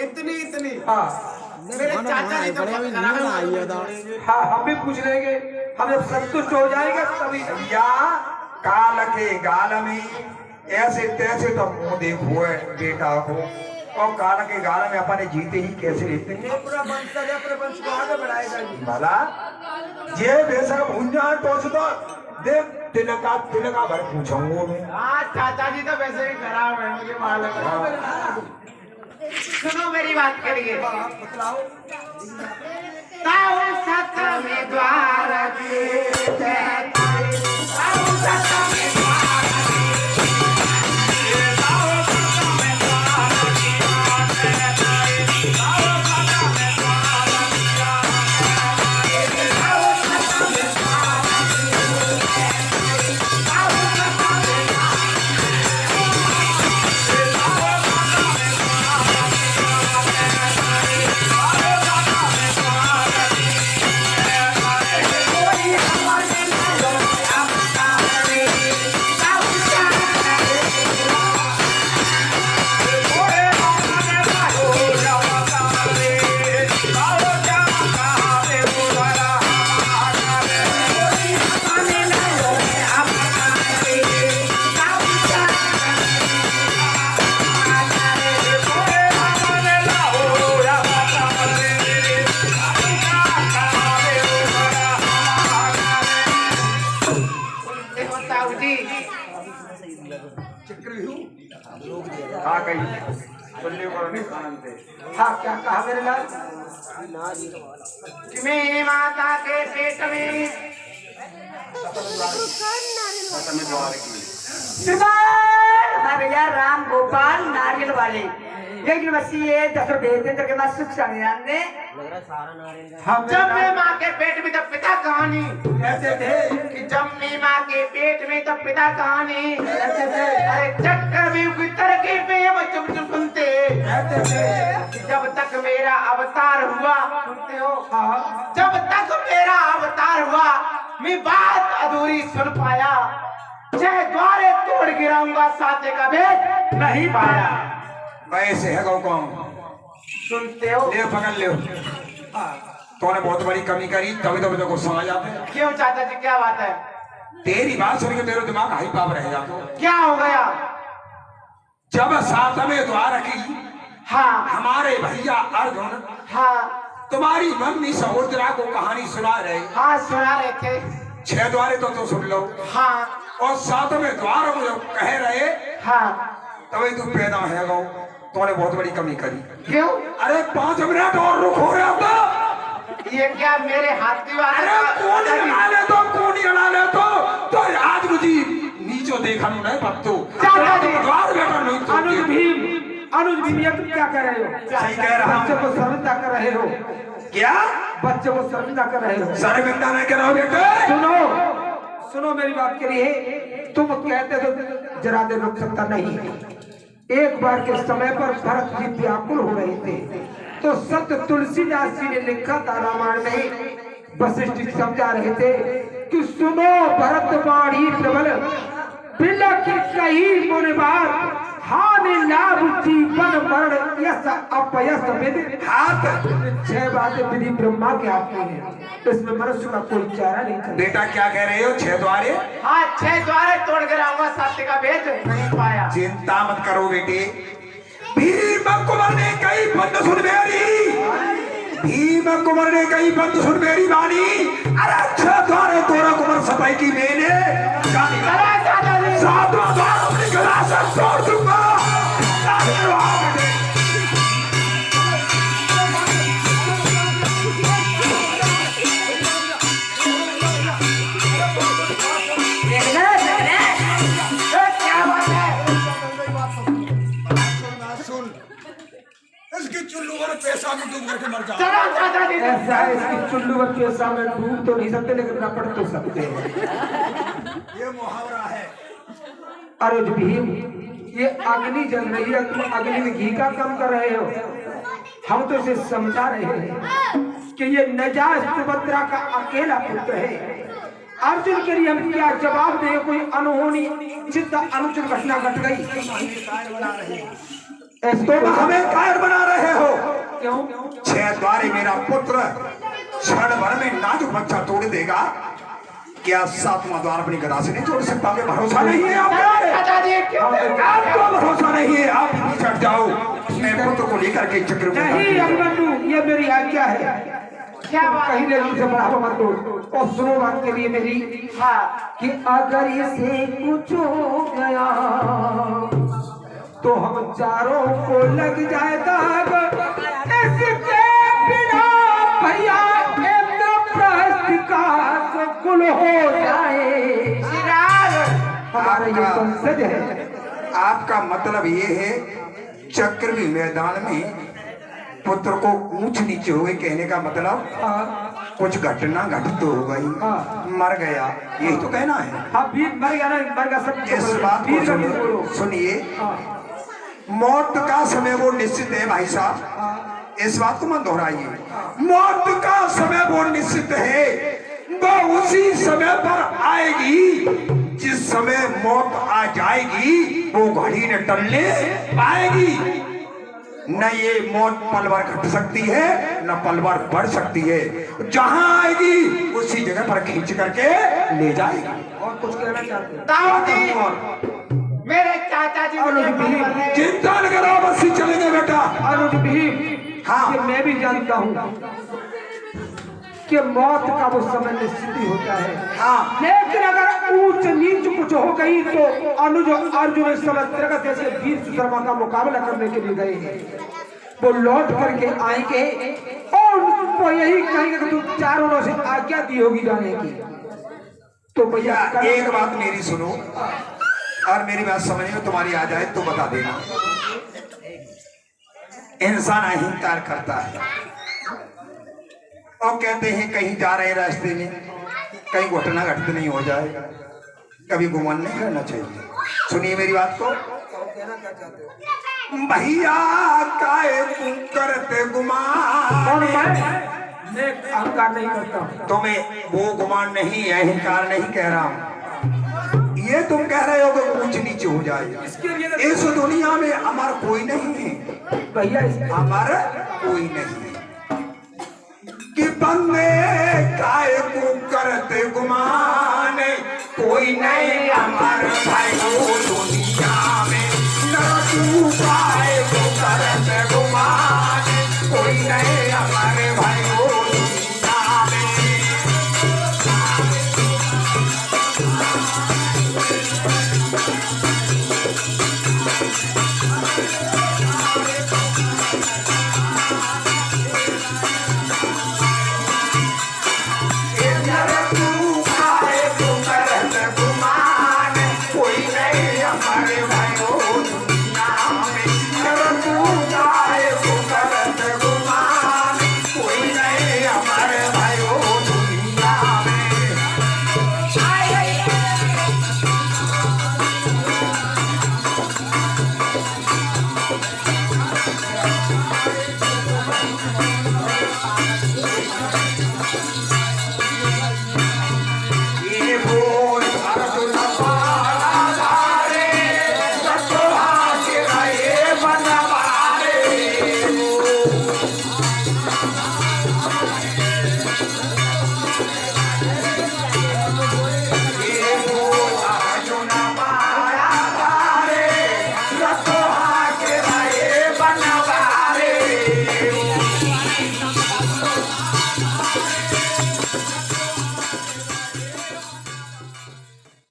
इतनी इतनी। हाँ मेरे चाचा जी तो हाँ हम भी पूछ लेंगे, हम जब संतुष्ट हो जाएंगे तभी। भैया काल के गाल में ऐसे तैसे तो मुंह देखो है बेटा को, और काल के गाल में अपने जीते ही कैसे लेते हैं। अपना वंश है, अपने वंश को आगे बढ़ाएगा जी। भला ये बेशक भूंजा तो देख तिलका भर पूछूंगा मैं। हाँ चाचा जी तो वैसे ही खराब है, मुझे मालूम है। सुनो मेरी बात करिए। बतलाओ। ताऊ सत में द्वार के ताऊ सत में द्वार हाँ कही सुनने को नहीं जानते। हाँ क्या कहा मेरे लाल? कि मेरी माता के पेट में भैया राम गोपाल नारियल वाले लेकिन बस ये 10 भेज दे तो के बाद सुख संज्ञान ने जब मैं माँ के पेट में तब पिता कहानी ऐसे थे कि जब मैं माँ के पेट में तब पिता कहानी ऐसे थे अरे चक्कर में की तरक्की पे हम चुप चुप सुनते ऐसे थे। कि जब तक मेरा अवतार हुआ, सुनते हो, हाँ जब तक मेरा अवतार हुआ मैं बात अधूरी सुन पाया, चाहे द्वारे तोड़ गिराऊंगा साथे का भेद नहीं पाया। वैसे है गौ कौन सुनते हो? ले पकड़ ले। तूने बहुत बड़ी कमी करी तभी तो मुझे गुस्सा आ जाता है। क्यों चाचा जी क्या बात है? तेरी बात सुन के तेरा दिमाग हाई पावर रह जाता। क्या हो गया? जब सातवें द्वार की हाँ हमारे भैया अर्जुन हाँ तुम्हारी मम्मी सहोदरा को कहानी सुना रहे। हाँ सुना रहे थे। 6 द्वारे तो सुन लो, हाँ और 7वें द्वार को जब कह रहे हाँ तभी तू पैदा है गौ। तूने बहुत बड़ी कमी करी। क्यों? अरे 5 मिनट और रुक हो रहा था। ये क्या मेरे हाथी वाले? अरे कौन लड़ा ले तो आज मुझे नीचो देखा नहीं पत्तो चाचा जी। द्वार बेटा नहीं तो अनुज भीम ये तुम क्या कर रहे हो? सही कह रहा बच्चे हूँ। को शर्मिंदा कर रहे हो। क्या बच्चे को शर्मिंदा कर रहे हो? शर्मिंदा नहीं कर रहा बेटे। सुनो सुनो मेरी बात के लिए तुम कहते तो जरा देर रुक सकता नहीं। एक बार के समय पर भरत जी व्याकुल हो रहे थे तो संत तुलसीदास जी ने लिखा था रामायण में, वशिष्ठ जी समझा रहे थे कि सुनो भरत वाणी प्रबल बिलख कही मुनिवार हानि लाभ जीवन मरण यश अपयश विधि। हाथ 6 बातें विधि ब्रह्मा के हाथ में है, इसमें मनुष्य का कोई चारा नहीं चलता। बेटा क्या कह रहे हो? 6 द्वारे? हाँ 6 द्वारे तोड़ गिराऊंगा साथे का भेद नहीं पाया। चिंता मत करो बेटे। भीम कुंवर ने कई बंद सुन मेरी, भीम कुंवर ने कई बंद सुन मेरी वाणी। अरे 6 द्वारे तोरा कुंवर सफाई की मैंने 7वां द्वार अपनी गला से तोड़ दूंगा। क्या बात है? इसकी चुल्लू और पैसा में डूब के मर जा। चलो चाचा जी। ऐसा है इसकी चुल्लू के सामने डूब तो नहीं सकते लेकिन रपट तो सकते हैं। ये मुहावरा है। अरे भीम ये अग्नि जल रही है, तुम अग्नि में घी का काम कर रहे हो। हम तो इसे समझा रहे हैं कि ये नजायज सुभद्रा का अकेला पुत्र है। अर्जुन के लिए हम क्या जवाब दें? कोई अनहोनी चित्त अनुचित घटना घट गई तुम हमें कायर बना रहे हो। क्यों? 6 द्वारे मेरा पुत्र क्षण भर में नाजुक बच्चा तोड़ देगा, क्या 7वां द्वार अपनी गदा से नहीं तोड़ सकता? हमें भरोसा नहीं है आप पे। पिताजी क्यों आपको भरोसा नहीं है, आप पीछे हट जाओ। मैं पुत्र को लेकर के चक्र नहीं अभिमन्यु, ये मेरी आज्ञा है। क्या बात कहीं ने मुझसे बढ़ावा मत दो। और सुनो बात के लिए मेरी, हाँ कि अगर इसे कुछ हो गया तो हम चारों को लग जाए दाग। इसके बिना भैया इंद्रप्रस्थ का कुल हो जाए। हमारा ये वंशज है। आपका मतलब ये है चक्र मैदान में पुत्र को ऊंच नीचे हुए कहने का मतलब कुछ घटना घटित हो गई, मर गया, यही तो कहना है। हाँ वीर मर गया ना, मर गया सब। इस बात को सुनिए, मौत का समय वो निश्चित है भाई साहब, इस बात को मत दोहराइए। मौत का समय वो निश्चित है, वो उसी समय पर आएगी जिस समय मौत आ जाएगी वो घड़ी न टलने पाएगी। न ये मौत पल भर घट सकती है न पल भर बढ़ सकती है, जहां आएगी उसी जगह पर खींच करके ले जाएगी। और कुछ कहना चाहते हैं? दाऊदी मेरे चाचा जी मुझे बंद कर दे। चिंता न करो, बस ही चलेंगे बेटा। अनुज भीम, हाँ। ये मैं भी जानता हूँ कि मौत का वो समय निश्चित ही होता है। हाँ। लेकिन अगर ऊंच नीच कुछ हो गई तो अनुज अर्जुन इस समय तिरक जैसे वीर सुशर्मा का मुकाबला करने के लिए गए हैं। वो लौट करके आएंगे और वो यही कहेंगे कि तुम चारों से आज्ञा दी होगी जाने की। तो भैया एक बात मेरी सुनो, और मेरी बात समझ में तुम्हारी आ जाए तो बता देना। इंसान अहंकार करता है और कहते हैं कहीं जा रहे रास्ते में कहीं घटना घटित नहीं हो जाए, कभी गुमान नहीं करना चाहिए। सुनिए मेरी बात को, भैया काहे तुम करते गुमान? मैं अहंकार नहीं करता। तुम्हें वो गुमान नहीं, अहंकार नहीं कह रहा हूं, ये तुम कह रहे हो कि ऊंच नीचे हो जाए। इस दुनिया में अमर कोई नहीं है भैया, अमर कोई नहीं है कि बंदे काहे को करते गुमान, कोई नहीं अमर भाई।